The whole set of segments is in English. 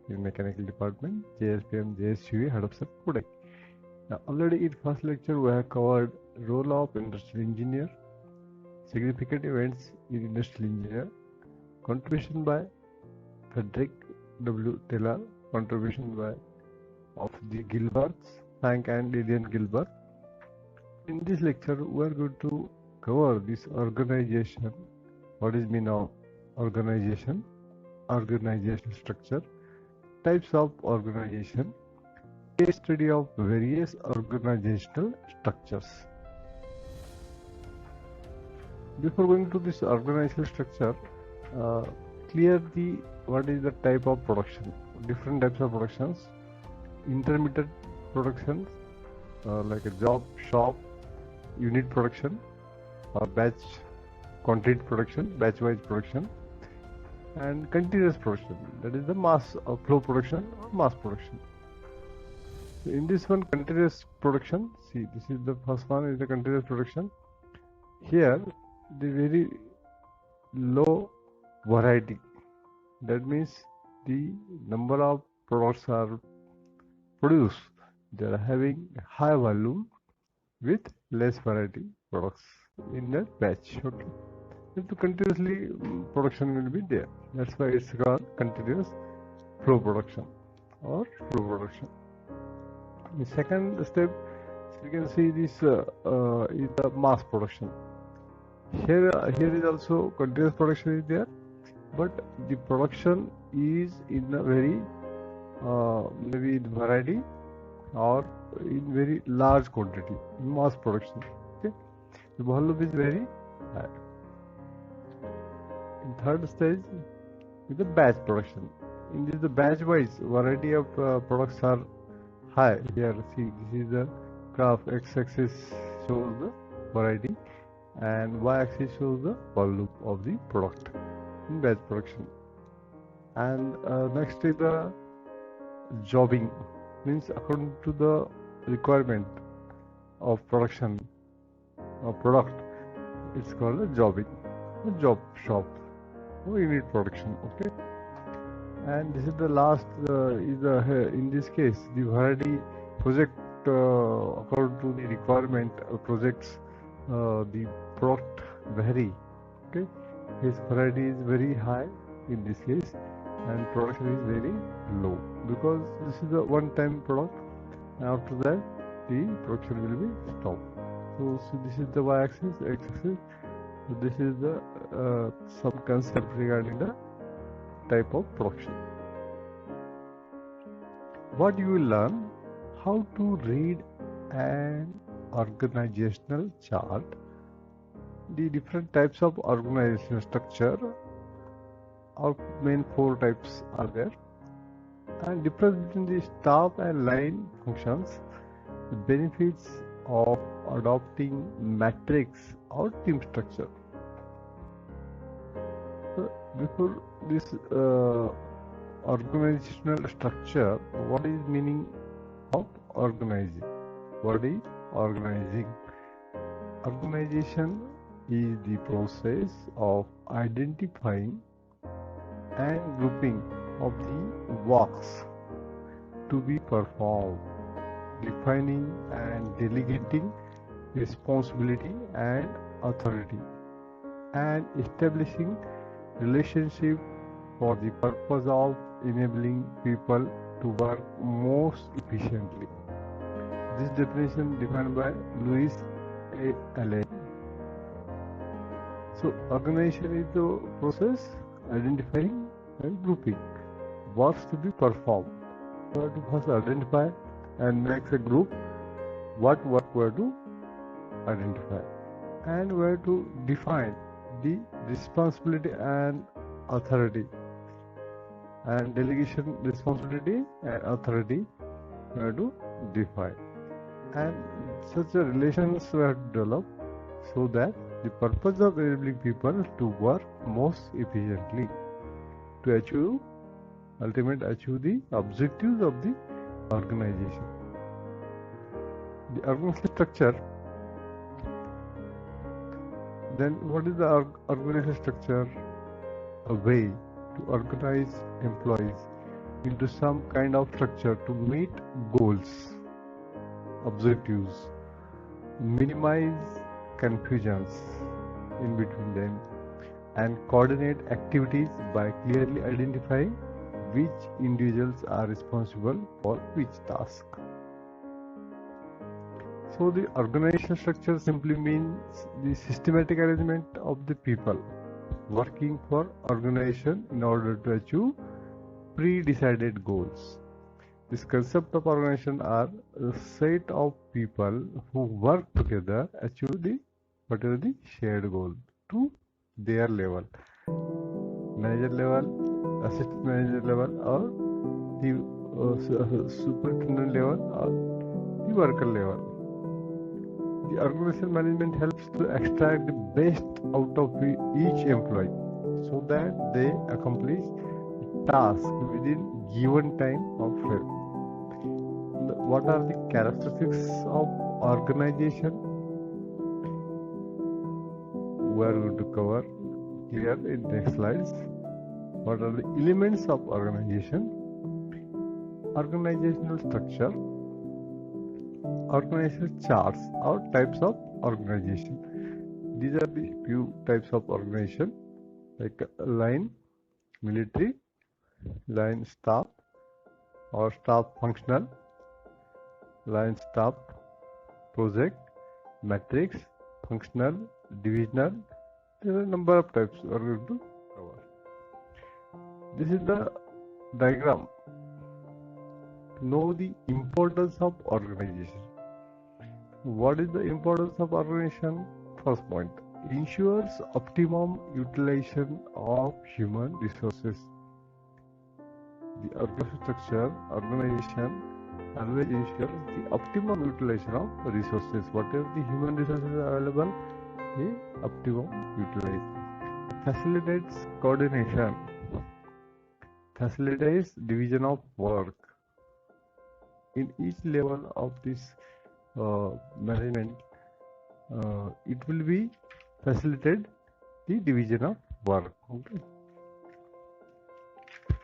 in mechanical department, JSPM, JSUE, head of coding. Now, already in first lecture we have covered role of industrial engineer, significant events in industrial engineer, contribution by Frederick W. Taylor, contribution by of the Gilberts, Frank and Lillian Gilbert. In this lecture, we are going to cover this organization. What is mean of organization? Organizational structure, types of organization, case study of various organizational structures. Before going to this organizational structure, clear the what is the type of production. Different types of productions. Intermittent productions like a job, shop, unit production, or batch quantity production, batch-wise production, and continuous production. That is the mass flow production or mass production. So in this one, continuous production. See, this is the first one is the continuous production. Here, the very low variety. That means the number of products are produced. They are having high volume with less variety products in the batch. Okay. So continuously production will be there. That's why it's called continuous flow production or flow production. The second step, you can see this is the mass production. Here is also continuous production is there, but the production is in a very maybe in variety or in very large quantity, mass production. Okay, the volume is very high. In third stage is the batch production. In this, the batch wise variety of products are high. Here, see, this is the graph. X-axis shows the variety and Y-axis shows the volume of the product in batch production. And next is the jobbing, means according to the requirement of production of product, it's called a jobbing, a job shop or unit production. Okay, and this is the last is the in this case the variety project according to the requirement projects the product vary. Okay, his variety is very high in this case and production is very low because this is a one-time product. After that the production will be stopped. So this is the y-axis, x-axis. So this is the some concept regarding the type of production. What you will learn, how to read an organizational chart, the different types of organizational structure. Our main four types are there, and difference between the staff and line functions, the benefits of adopting matrix or team structure. So before this organizational structure, what is meaning of organizing? What is organizing? Organization is the process of identifying and grouping of the works to be performed, defining and delegating responsibility and authority, and establishing relationship for the purpose of enabling people to work most efficiently. This definition defined by Louis A. Allen. So organization is the process identifying and grouping works to be performed. We have to first identify and make a group what work we have to identify, and we have to define the responsibility and authority, and delegation responsibility and authority we have to define, and such a relations we have to develop so that the purpose of enabling people to work most efficiently to achieve the objectives of the organization. The organizational structure. Then what is the organizational structure? A way to organize employees into some kind of structure to meet goals, objectives, minimize confusions in between them, and coordinate activities by clearly identifying which individuals are responsible for which task. So the organizational structure simply means the systematic arrangement of the people working for organization in order to achieve pre-decided goals. This concept of organization are a set of people who work together achieve the whatever the shared goal to their level, manager level, assistant manager level, or the superintendent level, or the worker level. The organizational management helps to extract the best out of each employee so that they accomplish the task within given time of frame. What are the characteristics of organization? We are going to cover here in the next slides. What are the elements of organization? Organizational structure, organizational charts, or types of organization. These are the few types of organization, like line, military, line staff, or staff functional, line staff, project, matrix, functional, divisional. There are a number of types we are going to cover. This is the diagram to know the importance of organization. What is the importance of organization? First point, ensures optimum utilization of human resources. The organization always ensures the optimum utilization of resources. Whatever the human resources are available, the optimum utilization. Facilitates coordination, facilitates division of work. In each level of this management, it will be facilitate the division of work. Okay.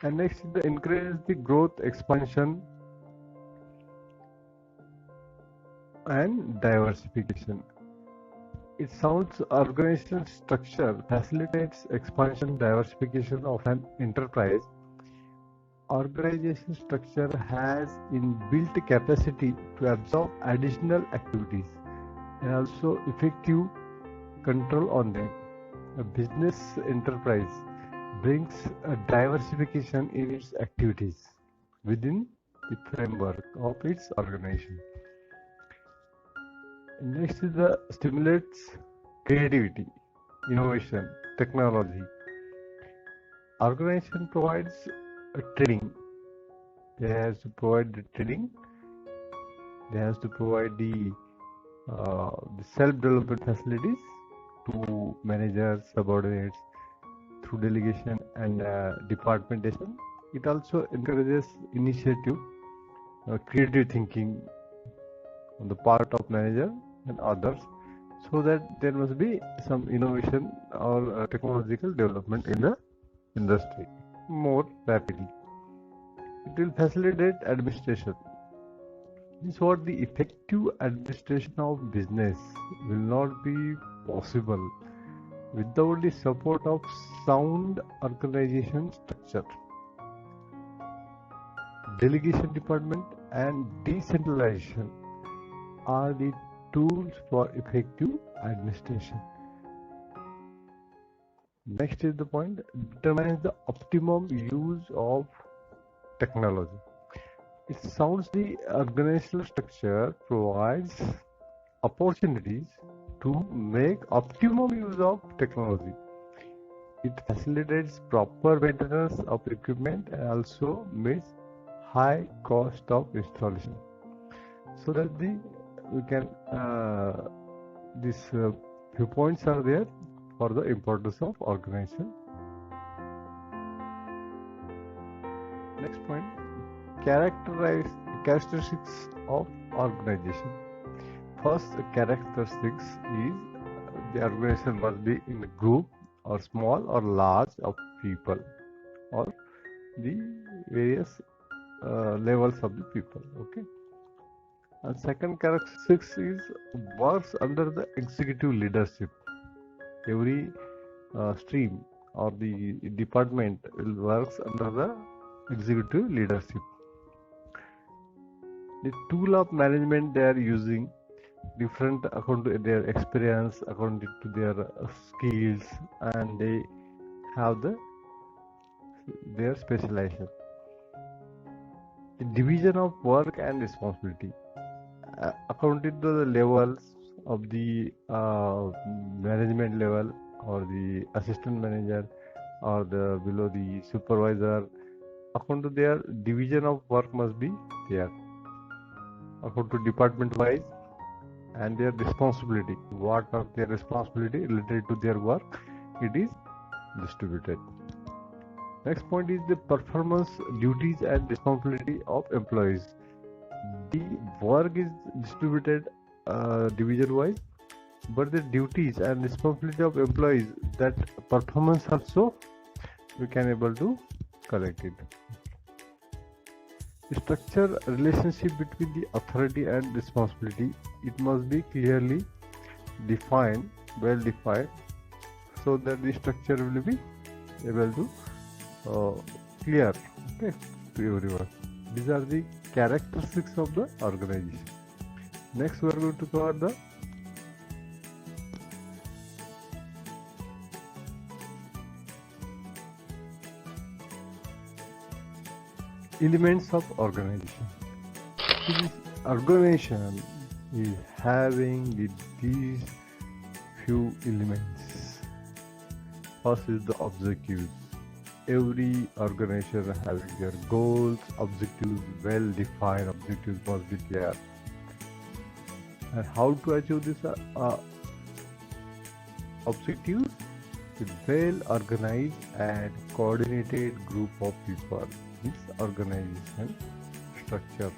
And next, it encourages the growth, expansion, and diversification. It sounds organizational structure facilitates expansion, diversification of an enterprise. Organization structure has inbuilt capacity to absorb additional activities and also effective control on them. A business enterprise brings a diversification in its activities within the framework of its organization. Next is the stimulates creativity, innovation, technology. Organization provides a training. They have to provide the training. They have to provide the self-development facilities to managers, subordinates through delegation and departmentation. It also encourages initiative, creative thinking on the part of manager and others, so that there must be some innovation or technological development in the industry more rapidly. It will facilitate administration. This is what the effective administration of business will not be possible without the support of sound organization structure. Delegation department and decentralization are the tools for effective administration. Next is the point, determines the optimum use of technology. It sounds the organizational structure provides opportunities to make optimum use of technology. It facilitates proper maintenance of equipment and also meets high cost of installation. So that we can these few points are there for the importance of organization. Next point, characteristics of organization. First characteristics is the organization must be in a group or small or large of people or the various levels of the people. Okay. And second characteristics is works under the executive leadership. Every stream or the department will works under the executive leadership. The tool of management they are using different according to their experience, according to their skills, and they have their specialization. The division of work and responsibility according to the levels of the management level or the assistant manager or the below the supervisor, according to their division of work must be there according to department wise, and their responsibility, what are their responsibility related to their work, it is distributed. Next point is the performance, duties and responsibility of employees. The work is distributed division wise, but the duties and responsibility of employees, that performance also we can able to collect it. Structure relationship between the authority and responsibility, it must be clearly defined, well defined, so that the structure will be able to clear, okay, to everyone. These are the characteristics of the organization. Next we are going to cover the elements of organization. This organization is having these few elements. First is the objectives. Every organization having their goals, objectives, well defined objectives must be there. And how to achieve this objectives? A well organized and coordinated group of people. This organization structure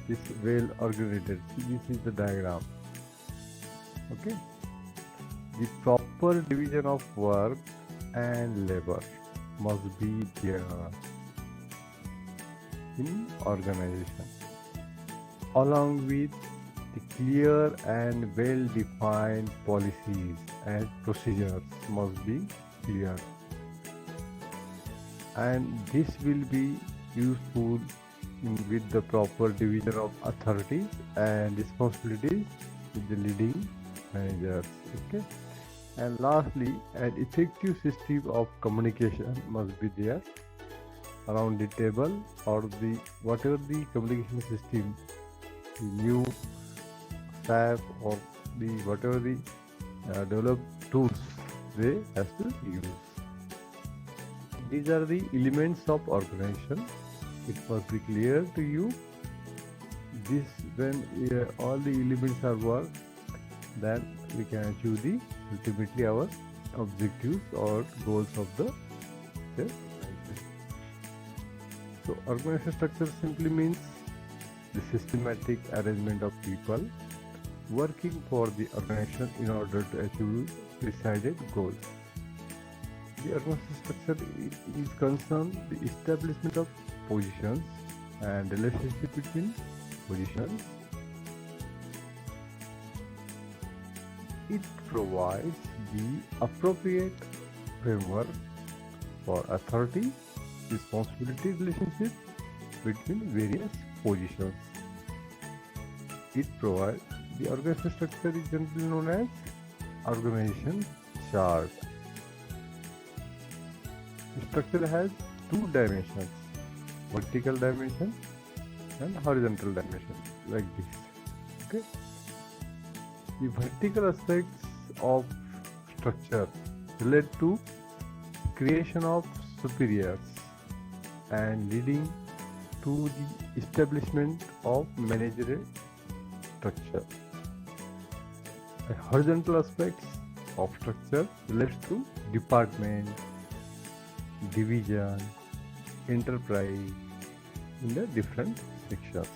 is well organized. This is the diagram. Okay. The proper division of work and labor must be there in organization, along with the clear and well defined policies and procedures must be clear, and this will be useful with the proper division of authorities and responsibilities with the leading managers. Okay. And lastly, an effective system of communication must be there around the table, or the whatever the communication system, the new SAP or the whatever the developed tools they have to use. These are the elements of organization. It must be clear to you. This when all the elements are worked, then we can achieve the ultimately our objectives or goals of the organization. So organization structure simply means the systematic arrangement of people working for the organization in order to achieve decided goals. The organization structure is concerned the establishment of positions and relationship between positions. It provides the appropriate framework for authority, responsibility relationship between various positions. It provides the organization structure is generally known as organization chart. The structure has two dimensions, vertical dimension and horizontal dimension, like this. Okay. The vertical aspects of structure relate to creation of superiors and leading to the establishment of managerial structure. The horizontal aspects of structure relates to department, division, enterprise in the different sections.